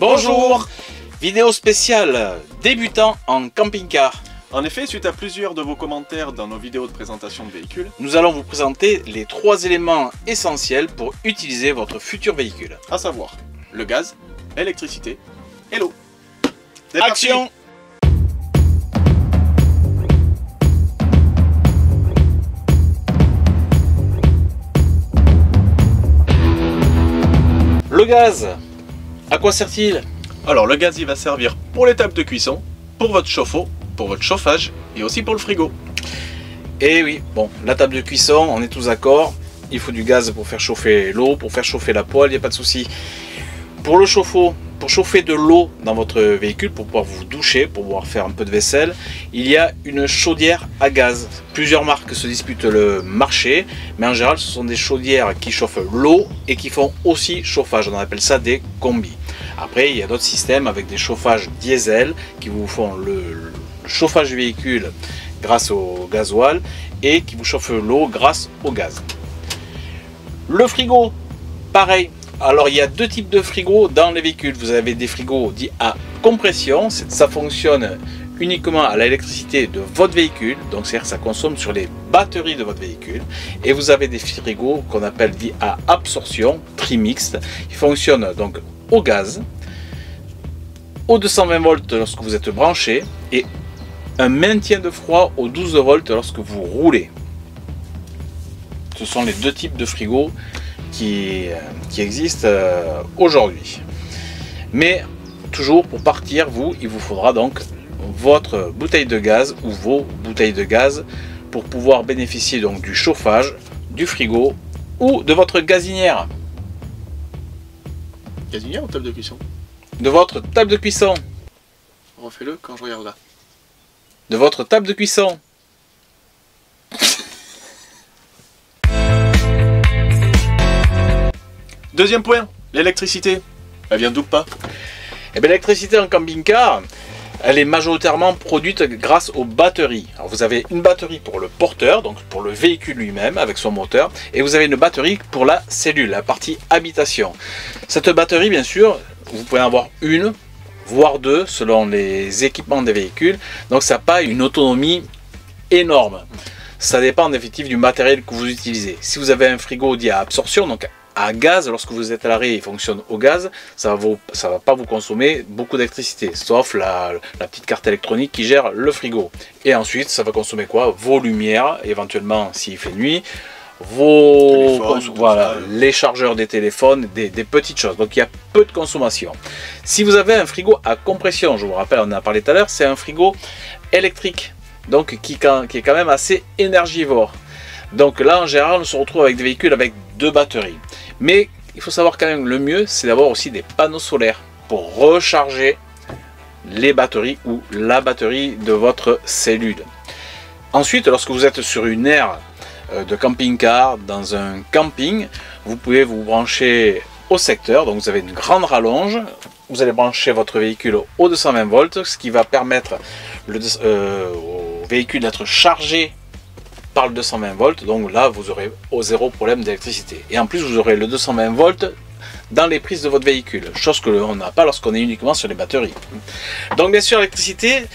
Bonjour. Vidéo spéciale débutant en camping-car. En effet, suite à plusieurs de vos commentaires dans nos vidéos de présentation de véhicules, Nous allons vous présenter les 3 éléments essentiels pour utiliser votre futur véhicule. à savoir le gaz, l'électricité et l'eau. Action! Le gaz, à quoi sert-il? Alors le gaz il va servir pour l'étape de cuisson, pour votre chauffe-eau, pour votre chauffage et aussi pour le frigo. Eh oui, bon, la table de cuisson, on est tous d'accord. Il faut du gaz pour faire chauffer l'eau, pour faire chauffer la poêle, il n'y a pas de souci. Pour le chauffe-eau, pour chauffer de l'eau dans votre véhicule, pour pouvoir vous doucher, pour pouvoir faire un peu de vaisselle, il y a une chaudière à gaz. Plusieurs marques se disputent le marché, mais en général ce sont des chaudières qui chauffent l'eau et qui font aussi chauffage. On appelle ça des combis. Après, il y a d'autres systèmes avec des chauffages diesel qui vous font le chauffage du véhicule grâce au gasoil et qui vous chauffent l'eau grâce au gaz. Le frigo, pareil. Alors il y a 2 types de frigos dans les véhicules. Vous avez des frigos dits à compression, ça fonctionne uniquement à l'électricité de votre véhicule, donc c'est-à-dire que ça consomme sur les batteries de votre véhicule. Et vous avez des frigos qu'on appelle dits à absorption, trimixte, qui fonctionnent donc au gaz, au 220 volts lorsque vous êtes branché et un maintien de froid au 12 volts lorsque vous roulez. Ce sont les 2 types de frigos qui existent aujourd'hui. Mais toujours pour partir, il vous faudra donc votre bouteille de gaz ou vos bouteilles de gaz pour pouvoir bénéficier donc du chauffage, du frigo ou de votre gazinière. Gazinière ou table de cuisson? De votre table de cuisson. Refais-le quand je regarde là. De votre table de cuisson. Deuxième point, l'électricité. Elle vient d'où pas? Et bien l'électricité en camping-car, elle est majoritairement produite grâce aux batteries. Alors vous avez une batterie pour le porteur, donc pour le véhicule lui-même avec son moteur, et vous avez une batterie pour la cellule, la partie habitation. Cette batterie, bien sûr, vous pouvez en avoir une, voire 2, selon les équipements des véhicules. Donc ça n'a pas une autonomie énorme. Ça dépend en effectif du matériel que vous utilisez. Si vous avez un frigo dit à absorption, donc à gaz, lorsque vous êtes à l'arrêt, il fonctionne au gaz, ça va pas vous consommer beaucoup d'électricité, sauf la petite carte électronique qui gère le frigo. Et ensuite, ça va consommer quoi? Vos lumières, éventuellement s'il fait nuit, les chargeurs des téléphones, des petites choses. Donc il y a peu de consommation. Si vous avez un frigo à compression, je vous rappelle, on en a parlé tout à l'heure, c'est un frigo électrique, donc qui est quand même assez énergivore. Donc là, en général, on se retrouve avec des véhicules avec 2 batteries. Mais il faut savoir quand même, le mieux, c'est d'avoir aussi des panneaux solaires pour recharger les batteries ou la batterie de votre cellule. Ensuite, lorsque vous êtes sur une aire de camping-car, dans un camping, vous pouvez vous brancher au secteur. Donc vous avez une grande rallonge, vous allez brancher votre véhicule au 220 volts, ce qui va permettre au véhicule d'être chargé par le 220 volts, donc là vous aurez au 0 problème d'électricité. Et en plus vous aurez le 220 volts dans les prises de votre véhicule, chose que l'on n'a pas lorsqu'on est uniquement sur les batteries. Donc bien sûr l'électricité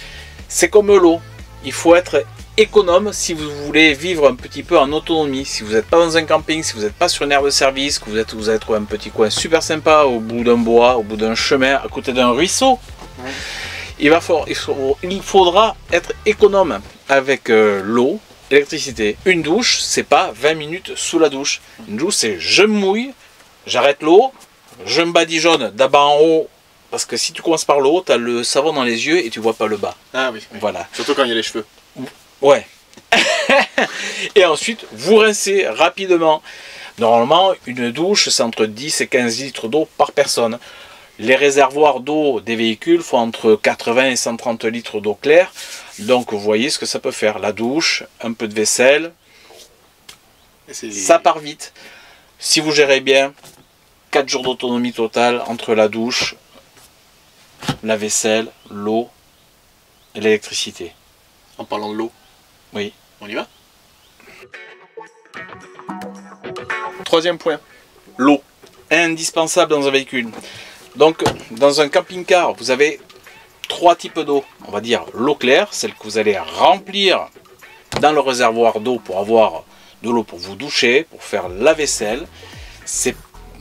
c'est comme l'eau, il faut être économe si vous voulez vivre un petit peu en autonomie. Si vous n'êtes pas dans un camping, si vous n'êtes pas sur une aire de service, que vous avez trouvé un petit coin super sympa au bout d'un bois, au bout d'un chemin, à côté d'un ruisseau, il faudra être économe avec l'eau. Électricité. Une douche, c'est pas 20 minutes sous la douche. Une douche, c'est je me mouille, j'arrête l'eau, je me badigeonne d'abord en haut, parce que si tu commences par le haut, tu as le savon dans les yeux et tu vois pas le bas. Ah oui, oui. Voilà. Surtout quand il y a les cheveux. Ouais. Et ensuite, vous rincez rapidement. Normalement, une douche, c'est entre 10 et 15 litres d'eau par personne. Les réservoirs d'eau des véhicules font entre 80 et 130 litres d'eau claire. Donc vous voyez ce que ça peut faire. La douche, un peu de vaisselle, ça part vite. Si vous gérez bien, 4 jours d'autonomie totale entre la douche, la vaisselle, l'eau et l'électricité. En parlant de l'eau, oui. On y va? Troisième point, l'eau. Indispensable dans un véhicule. Donc dans un camping-car, vous avez trois types d'eau. On va dire l'eau claire, celle que vous allez remplir dans le réservoir d'eau pour avoir de l'eau pour vous doucher, pour faire la vaisselle.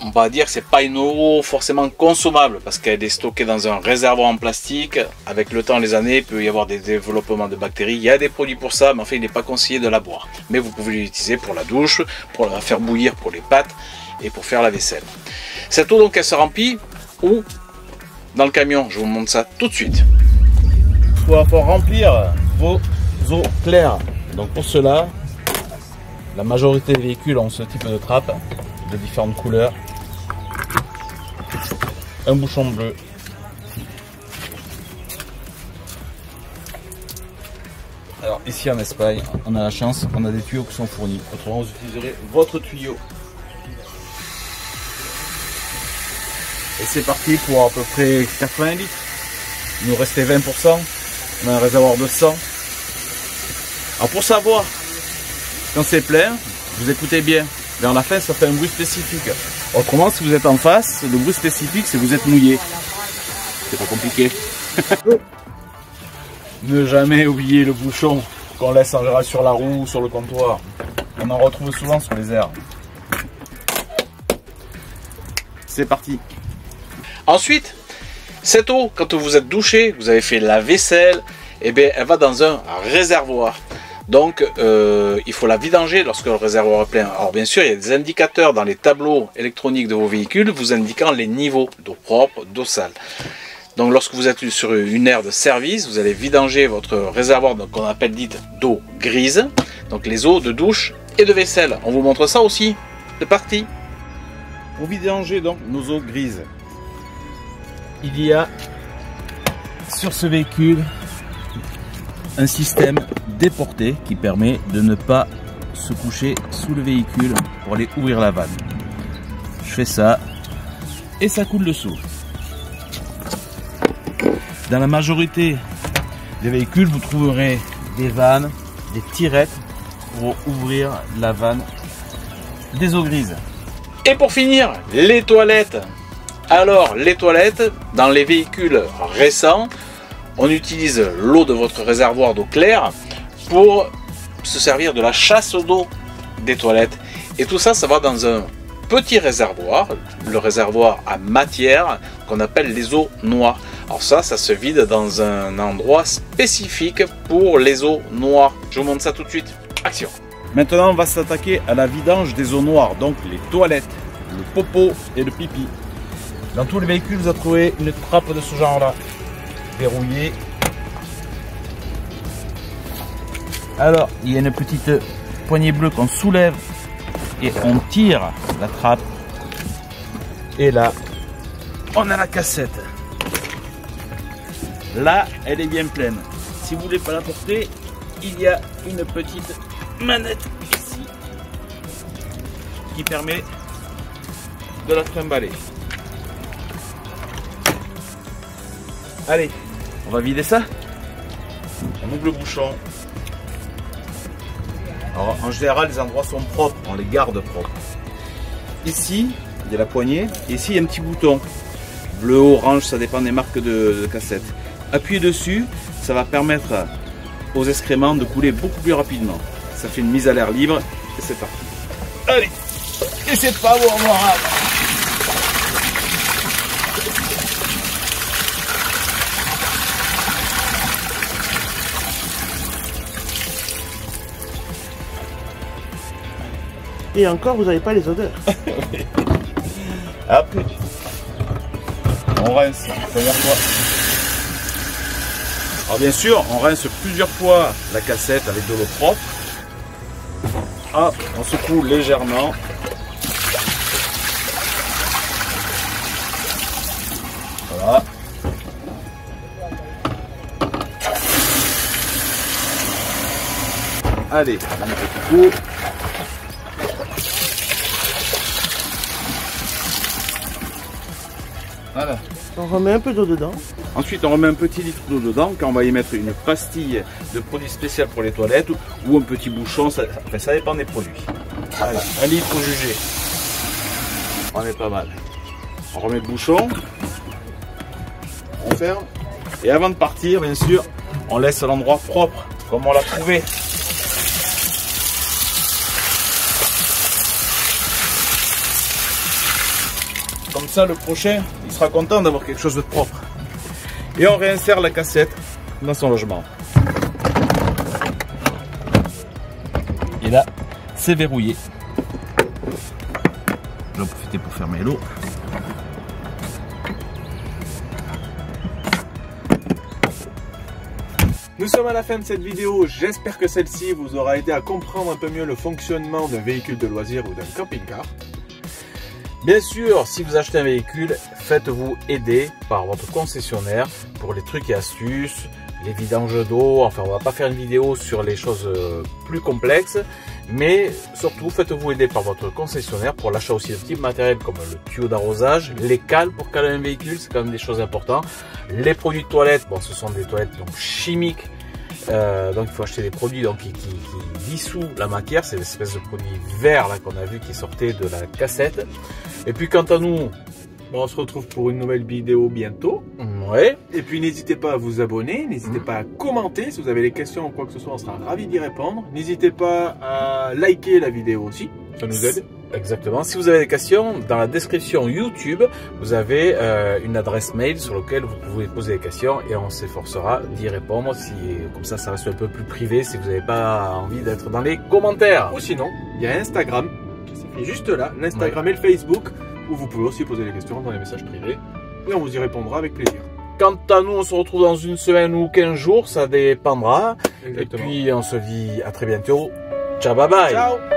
On va dire que c'est pas une eau forcément consommable parce qu'elle est stockée dans un réservoir en plastique. Avec le temps, les années, il peut y avoir des développements de bactéries. Il y a des produits pour ça, mais en fait, il n'est pas conseillé de la boire. Mais vous pouvez l'utiliser pour la douche, pour la faire bouillir pour les pâtes et pour faire la vaisselle. Cette eau, donc, elle se remplit où? Dans le camion. Je vous montre ça tout de suite. Pour remplir vos eaux claires. Donc pour cela, la majorité des véhicules ont ce type de trappe de différentes couleurs. Un bouchon bleu. Alors ici en Espagne, on a la chance, on a des tuyaux qui sont fournis. Autrement, vous utiliserez votre tuyau. Et c'est parti pour à peu près 80 litres. Il nous restait 20%. On a un réservoir de 100. Alors pour savoir quand c'est plein, vous écoutez bien. Vers la fin, ça fait un bruit spécifique. Autrement, si vous êtes en face, le bruit spécifique, c'est que vous êtes mouillé. C'est pas compliqué. Ne jamais oublier le bouchon qu'on laisse en général sur la roue ou sur le comptoir. On en retrouve souvent sur les airs. C'est parti. Ensuite, cette eau, quand vous êtes douché, vous avez fait la vaisselle, eh bien, elle va dans un réservoir. Donc, il faut la vidanger lorsque le réservoir est plein. Alors, bien sûr, il y a des indicateurs dans les tableaux électroniques de vos véhicules vous indiquant les niveaux d'eau propre, d'eau sale. Donc, lorsque vous êtes sur une aire de service, vous allez vidanger votre réservoir qu'on appelle dite d'eau grise. Donc, les eaux de douche et de vaisselle. On vous montre ça aussi. C'est parti. Pour vidanger donc nos eaux grises, il y a sur ce véhicule un système déporté qui permet de ne pas se coucher sous le véhicule pour aller ouvrir la vanne. Je fais ça et ça coule dessous. Dans la majorité des véhicules, vous trouverez des vannes, des tirettes pour ouvrir la vanne des eaux grises. Et pour finir, les toilettes. Alors, les toilettes, dans les véhicules récents, on utilise l'eau de votre réservoir d'eau claire pour se servir de la chasse d'eau des toilettes. Et tout ça, ça va dans un petit réservoir, le réservoir à matière qu'on appelle les eaux noires. Alors ça se vide dans un endroit spécifique pour les eaux noires. Je vous montre ça tout de suite. Action! Maintenant, on va s'attaquer à la vidange des eaux noires, donc les toilettes, le popo et le pipi. Dans tous les véhicules, vous allez trouver une trappe de ce genre-là, verrouillée. Alors, il y a une petite poignée bleue qu'on soulève et on tire la trappe. Et là, on a la cassette. Là, elle est bien pleine. Si vous ne voulez pas la porter, il y a une petite manette ici qui permet de la trimballer. Allez, on va vider ça. On ouvre le bouchon. Alors, en général, les endroits sont propres, on les garde propres. Ici, il y a la poignée, et ici, il y a un petit bouton. Bleu, orange, ça dépend des marques de cassettes. Appuyez dessus, ça va permettre aux excréments de couler beaucoup plus rapidement. Ça fait une mise à l'air libre, et c'est parti. Allez, essayez de pas avoir noirade. Et encore, vous n'avez pas les odeurs. Après, on rince la première fois. Alors bien sûr, on rince plusieurs fois la cassette avec de l'eau propre. Hop, on secoue légèrement. Voilà. Allez, un petit coup. Voilà. On remet un peu d'eau dedans. Ensuite, on remet un petit litre d'eau dedans, quand on va y mettre une pastille de produit spécial pour les toilettes ou un petit bouchon, ça dépend des produits. Voilà, 1 litre jugé. On est pas mal. On remet le bouchon. on ferme. Et avant de partir, bien sûr, on laisse l'endroit propre, comme on l'a trouvé. Comme ça, le prochain, il sera content d'avoir quelque chose de propre. Et on réinsère la cassette dans son logement. Et là, c'est verrouillé. Je vais en profiter pour fermer l'eau. Nous sommes à la fin de cette vidéo, j'espère que celle-ci vous aura aidé à comprendre un peu mieux le fonctionnement d'un véhicule de loisir ou d'un camping-car. Bien sûr, si vous achetez un véhicule, faites-vous aider par votre concessionnaire pour les trucs et astuces, les vidanges d'eau. Enfin, on va pas faire une vidéo sur les choses plus complexes, mais surtout faites-vous aider par votre concessionnaire pour l'achat aussi de petits matériels comme le tuyau d'arrosage, les cales pour caler un véhicule, c'est quand même des choses importantes. Les produits de toilette, bon, ce sont des toilettes donc chimiques. Donc il faut acheter des produits donc, qui dissous la matière, c'est l'espèce de produit vert là qu'on a vu qui sortait de la cassette. Et puis quant à nous, On se retrouve pour une nouvelle vidéo bientôt. ouais. Et puis n'hésitez pas à vous abonner, n'hésitez pas à commenter. Si vous avez des questions ou quoi que ce soit, on sera ravis d'y répondre. N'hésitez pas à liker la vidéo aussi, ça nous aide. Exactement. Si vous avez des questions, dans la description YouTube, vous avez une adresse mail sur laquelle vous pouvez poser des questions et on s'efforcera d'y répondre. Comme ça, ça reste un peu plus privé si vous n'avez pas envie d'être dans les commentaires. Ou sinon, il y a Instagram qui s'affiche juste là, l'Instagram et le Facebook, où vous pouvez aussi poser des questions dans les messages privés et on vous y répondra avec plaisir. Quant à nous, on se retrouve dans une semaine ou 15 jours, ça dépendra. Exactement. Et puis, on se dit à très bientôt. Ciao, bye bye. Ciao.